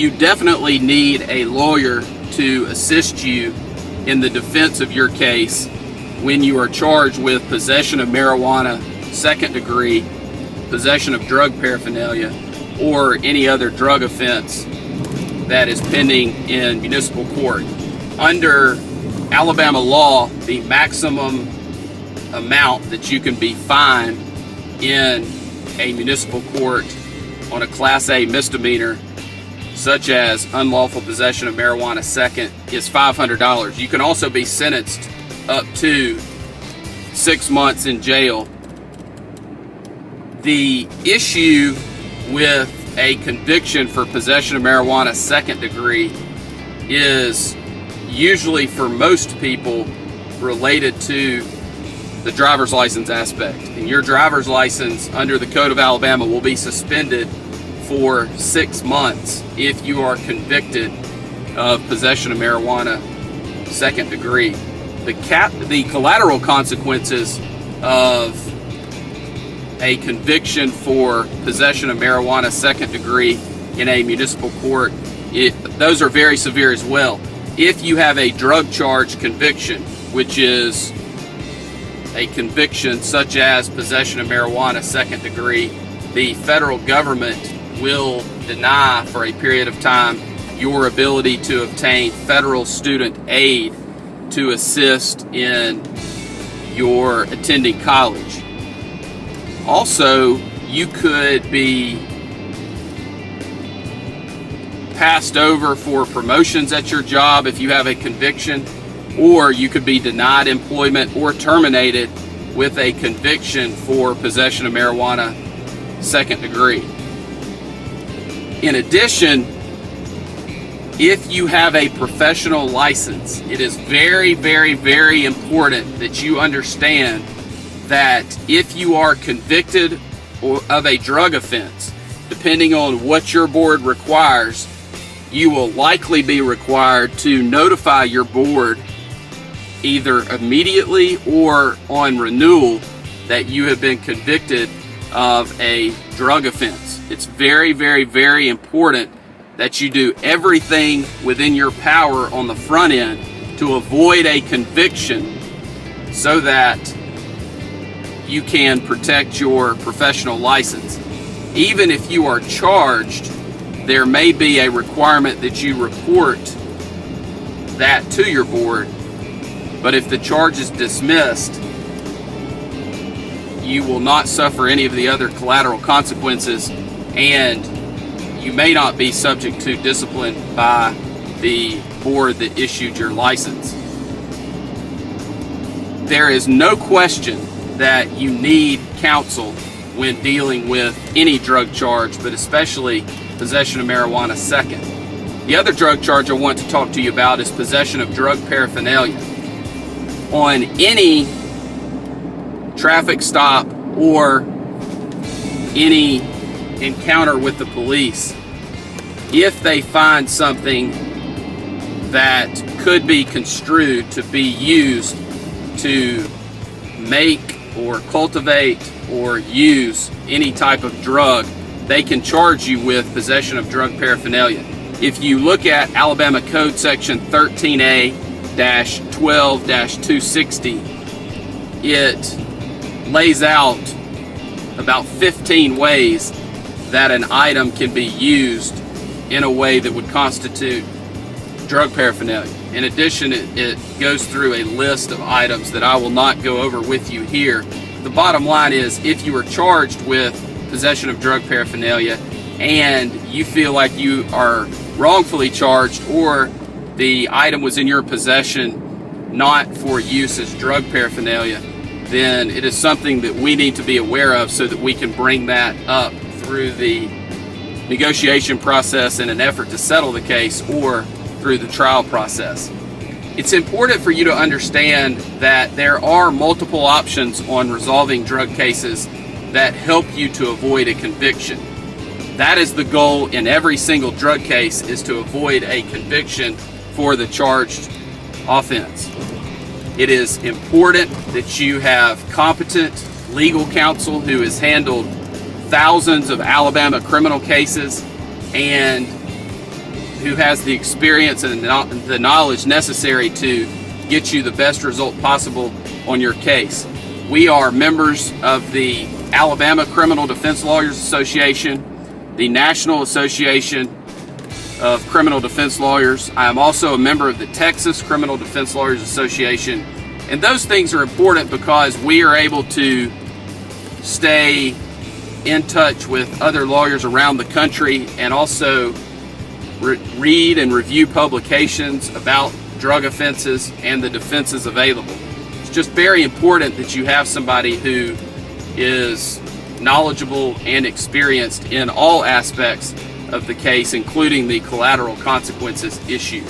you definitely need a lawyer to assist you in the defense of your case when you are charged with possession of marijuana, second degree, possession of drug paraphernalia, or any other drug offense that is pending in municipal court. Under Alabama law, the maximum amount that you can be fined in a municipal court on a Class A misdemeanor, such as unlawful possession of marijuana second, is $500. You can also be sentenced up to 6 months in jail. The issue with a conviction for possession of marijuana second degree is usually, for most people, related to the driver's license aspect. And your driver's license under the Code of Alabama will be suspended for 6 months if you are convicted of possession of marijuana second degree. The collateral consequences of a conviction for possession of marijuana second degree in a municipal court, those are very severe as well. If you have a drug charge conviction, which is a conviction such as possession of marijuana second degree, the federal government will deny for a period of time your ability to obtain federal student aid to assist in your attending college. Also, you could be passed over for promotions at your job if you have a conviction, or you could be denied employment or terminated with a conviction for possession of marijuana second degree. In addition, if you have a professional license, it is very, very, very important that you understand that if you are convicted of a drug offense, depending on what your board requires, you will likely be required to notify your board either immediately or on renewal that you have been convicted of a drug offense. It's very, very, very important that you do everything within your power on the front end to avoid a conviction so that you can protect your professional license. Even if you are charged, there may be a requirement that you report that to your board, but if the charge is dismissed, you will not suffer any of the other collateral consequences, and you may not be subject to discipline by the board that issued your license. There is no question that you need counsel when dealing with any drug charge, but especially possession of marijuana second. The other drug charge I want to talk to you about is possession of drug paraphernalia. On any traffic stop or any encounter with the police, if they find something that could be construed to be used to make or cultivate or use any type of drug, they can charge you with possession of drug paraphernalia. If you look at Alabama Code Section 13A-12-260, it lays out about 15 ways that an item can be used in a way that would constitute drug paraphernalia. In addition, it goes through a list of items that I will not go over with you here. The bottom line is, if you are charged with possession of drug paraphernalia and you feel like you are wrongfully charged, or the item was in your possession not for use as drug paraphernalia, then it is something that we need to be aware of so that we can bring that up through the negotiation process in an effort to settle the case, or through the trial process. It's important for you to understand that there are multiple options on resolving drug cases that help you to avoid a conviction. That is the goal in every single drug case, is to avoid a conviction for the charged offense. It is important that you have competent legal counsel who has handled thousands of Alabama criminal cases and who has the experience and the knowledge necessary to get you the best result possible on your case. We are members of the Alabama Criminal Defense Lawyers Association, the National Association of Criminal Defense Lawyers. I am also a member of the Texas Criminal Defense Lawyers Association. And those things are important because we are able to stay in touch with other lawyers around the country and also read and review publications about drug offenses and the defenses available. It's just very important that you have somebody who is knowledgeable and experienced in all aspects of the case, including the collateral consequences issue.